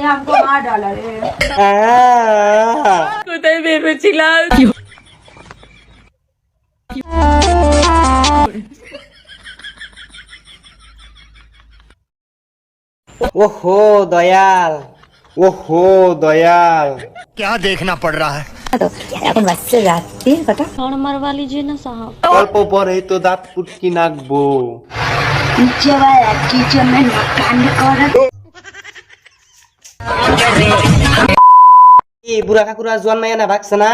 हमको मार डाला रे। কোথায় ভেবেছিলাম ओहो दयाल, ओहो दयाल, क्या देखना पड़ रहा है। তো এখন বাজছে রাত্রি কটা? অল্প পরেই তো দাঁত পুটকি নাকবো। কি বুড়া কাকুরা জোয়ান মাইয়া না ভাগছে না?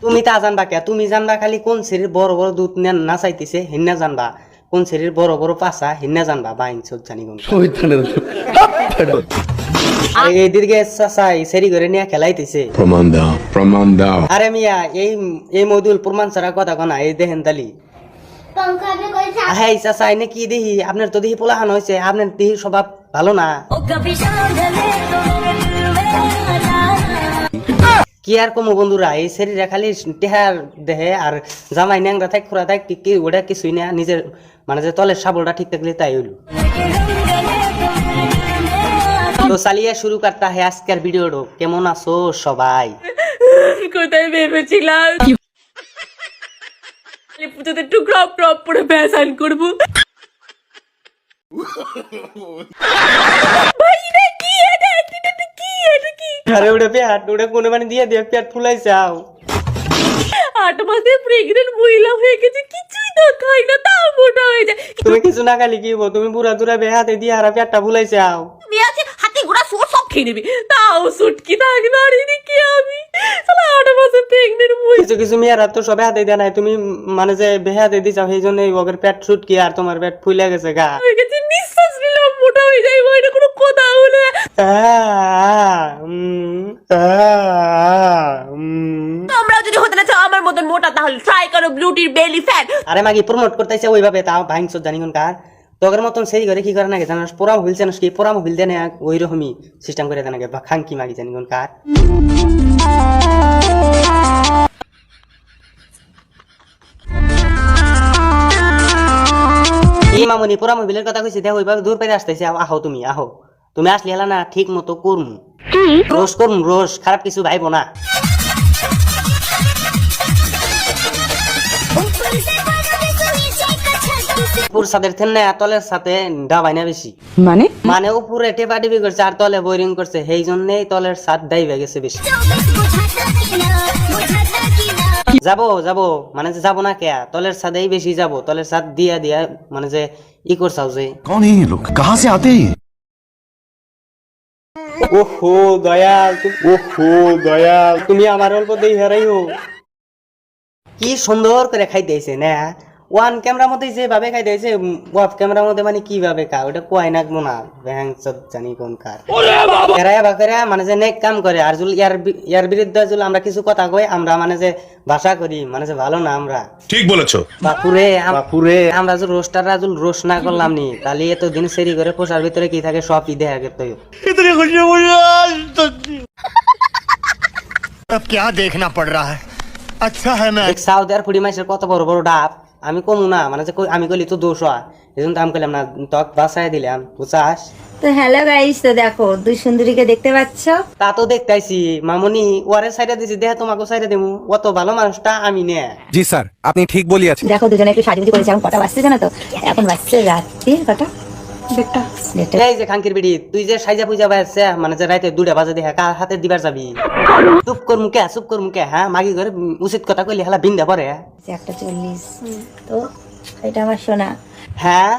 তুমি তা জানবা কে? তুমি জানবা খালি কোন শরীর বড় বড় দুধ না চাইতেছে হিন্না জানবা, কোন শরীর বড় বড় পাশা হিন্না জানবা বাইন সব জানি কোন। এই দিকে চাচাই সেরি করে নিয়ে খেলাইতেছে। প্রমাণ দাও। আরে মিয়া এই মধুল প্রমাণ ছাড়া কথা কনা এই দেখেন তালি। হ্যাঁ চাচা এনে কি দেখি আপনার তো দেখি পোলাহান হয়েছে, আপনার দেখি স্বভাব ভালো না। কি আর কমো বন্ধুরা, এই শরীরে খালি টেহার দেহে আর জামাই ন্যাংরা থাক খোরা থাক কি ওটা কিছুই না, নিজের মানে যে তলের সাবলটা ঠিক থাকলে তাই হইল। তো চালিয়ে শুরু করতে হয় আজকের ভিডিওটা। কেমন আছো সবাই? কোথায় ভেবেছিলাম পুজোতে একটু ক্রপ ক্রপ পরে ফ্যাশন করবো। আরে ওটা পেট ওটা কোনো মানে দিয়ে দিয়ে পেট ফুলাই যাও। 8 মাসে প্রেগনেন্ট মহিলা হয়ে গেছে, কিছুই তো খাই না তাও মোটা হয়ে যায়। তুমি কিছু না খালি কি তুমি বুড়া দুরা বেহাতে দিয়ে আর পেটটা ফুলাই যাও। তুমি আছে হাতি ঘোড়া সুর সব খেয়ে নেবে, তাও সুটকি থাকবে আর এদিকে আমি 8 মাসে প্রেগনেন্ট মহিলা। কিছু কিছু মেয়েরা তো সবে হাতে দেয় নাই, তুমি মানে যে বেহাতে দিছ সেই জন্য ওদের পেট ছুটকি আর তোমার পেট ফুলে গেছে গা হয়ে গেছে, নিঃশ্বাস নিলাম মোটা হয়ে যায়। এটা কোনো কথা হলো? তোমরাও যদি হতে না চাও আমার মতন মোটা তাহলে ট্রাই করো ব্লুটির বেলি ফ্যাট। আরে মাগি প্রমোট করতেছে ওইভাবে তাও ভাইংস জানি কোন কার তোর মতন সেই ঘরে কি করে নাকি জানাস? পোড়া মোবিল জানাস কি? পোড়া মোবিল দেয় না ওই রকমই সিস্টেম করে দেয় নাকি বা খাঙ্কি মাগি জানি কোন কার। এই মামুনি পোড়া মোবিলের কথা কইছি দেখো ওইভাবে দূর পেরে আসতেছে। আহো তুমি আহো, তুমি আসলে হেলা না ঠিক মতো করমু রোজ করমু রোজ, খারাপ কিছু ভাইবো না। সাদের থেন তলের সাথে ডাবাই না বেশি, মানে উপরে টেপা টিপি করছে আর তলে বোরিং করছে, সেই জন্যই তলের সাদ ডাইবে গেছে বেশি। যাবো যাবো মানে যে যাবো না কে, তলের সাদেই বেশি যাবো। তলের সাদ দিয়া দিয়া মানে যে ই করছাও যে। कौन है ये लोग, कहाँ से आते हैं? ওহো দয়াল, ওহো দয়াল, তুমি আমার অল্প দিয়ে হেরাইও। কি সুন্দর করে খাইতেছে না ওয়ান ক্যামেরার মধ্যে যেভাবে খাইতেছে, ওয়াফ ক্যামেরার মধ্যে মানে কিভাবে খা ওটা কোয়াই নাকবো না ব্যাং সব জানি কোন কার। এরাই বাকেরা মানে যে নেক কাম করে আর জুল ইয়ার বিরুদ্ধে জুল আমরা কিছু কথা কই, আমরা মানে যে ভাষা করি মানে যে ভালো না আমরা। ঠিক বলেছো বাপুরে বাপুরে, আমরা যে রোস্টাররা জুল রোস্ট না করলাম নি তাহলে এতদিন সেরি করে পোষার ভিতরে কি থাকে সব ই দেখা গেত। अब क्या देखना पड़ रहा है। अच्छा है मैं সাউথ আর ফুড়ি মাসের কত বড় বড় ডাব আমি কমু না মানে যে আমি কইলি তো দোষ হয়, এই জন্য আমি কইলাম না তক বাসায় দিলাম বুঝাস। তো হ্যালো গাইস, তো দেখো দুই সুন্দরীকে দেখতে পাচ্ছ? তা তো দেখতেছি মামুনি ওয়ারে সাইডে দিছি দেখে তোমাকে সাইডে দেবো, অত ভালো মানুষটা আমি নে। জি স্যার আপনি ঠিক বলিয়াছেন। দেখো দুজনে একটু সাজুগুজি করেছে। এখন কটা বাজছে জানো তো? এখন বাজছে রাত্রি কটা? দেড়টা। এই যে খাঙ্কির বিড়ি তুই যে সাইজা পূজা বাজছে মানে যে রাতে 2টা বাজে দেখে কার হাতে দিবার যাবি? চুপ কর মুখে হ্যাঁ মাগি করে উচিত কথা কইলি হালা বিন্দা পরে। 1:40 তো এটা আমার শোনা। হ্যাঁ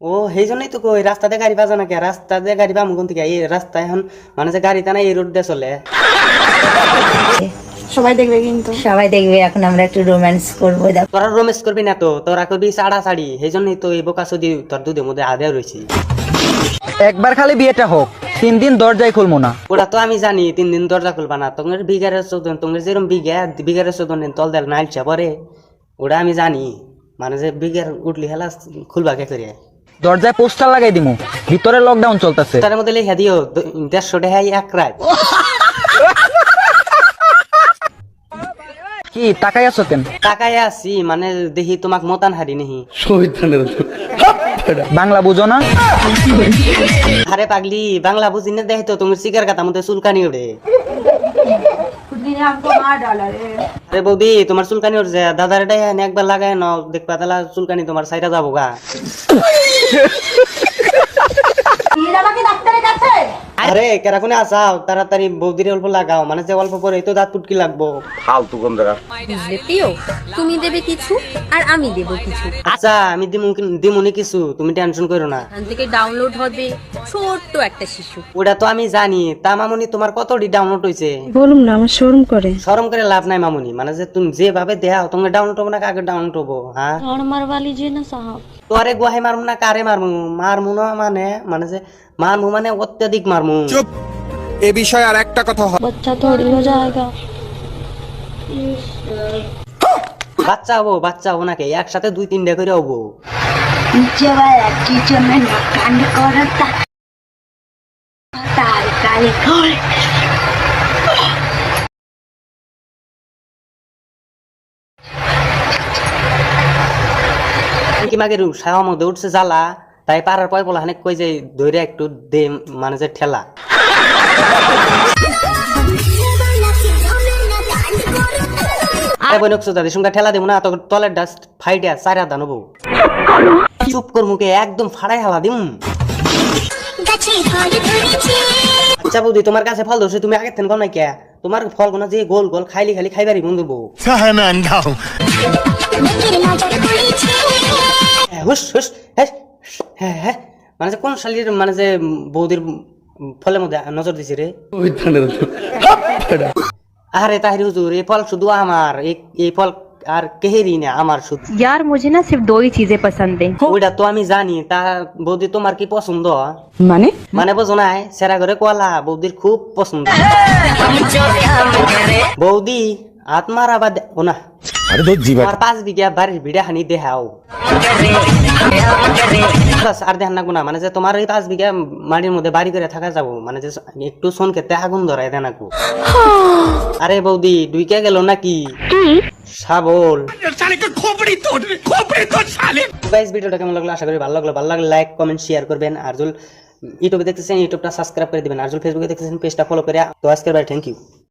ও সেই জন্যই তো কই রাস্তাতে গাড়ি বাজা না কে, রাস্তাতে গাড়ি বামু কোন থেকে? এই রাস্তা এখন মানে যে গাড়িটা না এই রোড দিয়ে চলে। সবাই দেখবে কিন্তু, সবাই দেখবে। এখন আমরা একটু রোম্যান্স করবো। দেখো তোরা রোমেন্স করবি না তো, তোরা করবি ছাড়া ছাড়ি, সেই জন্যই তো এই বোকা সদি তোর দুধের মধ্যে আদেও রয়েছি। একবার খালি বিয়েটা হোক, 3 দিন দরজাই খুলবো না। ওটা তো আমি জানি 3 দিন দরজা খুলবা না, তোমার বিঘারে 14 তোমার যেরকম বিঘারে 14 দিন তল দেল নাইলছে পরে, ওটা আমি জানি মানে যে বিঘার উঠলি হেলা খুলবা কে করে। দরজায় পোস্টার লাগাই দিমু, ভিতরে লকডাউন চলতেছে। তার মধ্যে লেখা দিও 150 টাকা এক রাত। কি তাকাই আছো কেন? টাকায় আছি মানে দেখি তোমাক মতান হারি নেহি। বাংলা বুঝো না? আরে পাগলি বাংলা বুঝি না দেখো তো তুমি শিকার কথা মধ্যে চুলকানি ওঠে। खुदी ने हमको मार डाला रे। আরে বৌদি তোমার চুলকানি উঠছে দাদার এটাই একবার লাগায় নাও দেখবা তাহলে চুলকানি তোমার সাইডে যাবো গা। নিয়ে যাবা কি ডাক্তারের কাছে? আরে কেরাকুনে আসাও তাড়াতাড়ি বৌদির অল্প লাগাও মানে যে অল্প পরে তো দাঁত পুটকি লাগবো। বুঝলে প্রিয়, তুমি দেবে কিছু আর আমি দেব কিছু। আচ্ছা আমি দিমুনি কিছু তুমি টেনশন করো না। এখান থেকে ডাউনলোড হবে ছোট্ট একটা শিশু। ওটা তো আমি জানি তা মামুনি তোমার কতটি ডাউনলোড হয়েছে? বলুম না আমার শরম করে। শরম করে লাভ নাই মামুনি মানে যে তুমি যেভাবে দেও তোমাকে ডাউনলোড হবো না কাকে ডাউনলোড হবো? হ্যাঁ और मरवा लीजिए ना साहब। তোরে গুহাই মারমু না কারে মারমু? মারমু না মানে মানে যে মারমু মানে অত্যাধিক মারমু। চুপ, এ বিষয়ে আর একটা কথা হবে। बच्चा थोड़ी हो जाएगा। বাচ্চা হবো নাকি একসাথে 2-3টা করে হবো। নিচে वाला टीचर में कांड करता तार काले खोल কি মাগে সাহা মধ্যে উঠছে জ্বালা তাই পাড়ার পয় বলা হানে কই যে ধরে একটু দে মানে যে ঠেলা। তাদের সঙ্গে ঠেলা দেবো না তো তলের ডাস্ট ফাইটে 4 হাত দানবো। চুপ কর মুখে একদম ফাড়াই হালা দিম। আচ্ছা বৌদি তোমার কাছে ফল ধরছে তুমি আগের থেকে কম নাই কে? তোমার ফল গোনা যে গোল গোল খাইলি খাইবারই বন্ধু বউ। अच्छा है मैं अंधा हूँ। হুস হুস হ্যাঁ হ্যাঁ মানে যে কোন শালির মানে যে বৌদির ফলের মধ্যে নজর দিছি রে? আরে তাহির হুজুর এই ফল শুধু আমার, এই ফল আর কেহেরই না আমার শুধু। यार मुझे ना सिर्फ 2 ही चीजें पसंद है। ওইটা তো আমি জানি তা বৌদি তোমার কি পছন্দ? माने মানে বোঝো নাই সেরা করে কলা বৌদির খুব পছন্দ। বৌদি আত্মার আবার ও না আমার 5 বিঘা বাড়ির ভিড়া হানি দেখাও বাস আর দেখান না মানে যে তোমার এই 5 বিঘা মাটির মধ্যে বাড়ি করে থাকা যাবো মানে যে একটু সোন খেতে আগুন ধরাই দেন আকু। আরে বৌদি ডুইকা গেল নাকি শাবল? গাইস ভিডিওটা কেমন লাগলো আশা করি ভালো লাগলে লাইক কমেন্ট শেয়ার করবেন। আর যদি ইউটিউবে দেখতেছেন ইউটিউবটা সাবস্ক্রাইব করে দিবেন। আর যদি ফেসবুকে দেখতেছেন পেজটা ফলো করে। তো আজকের বাই থ্যাংক ইউ।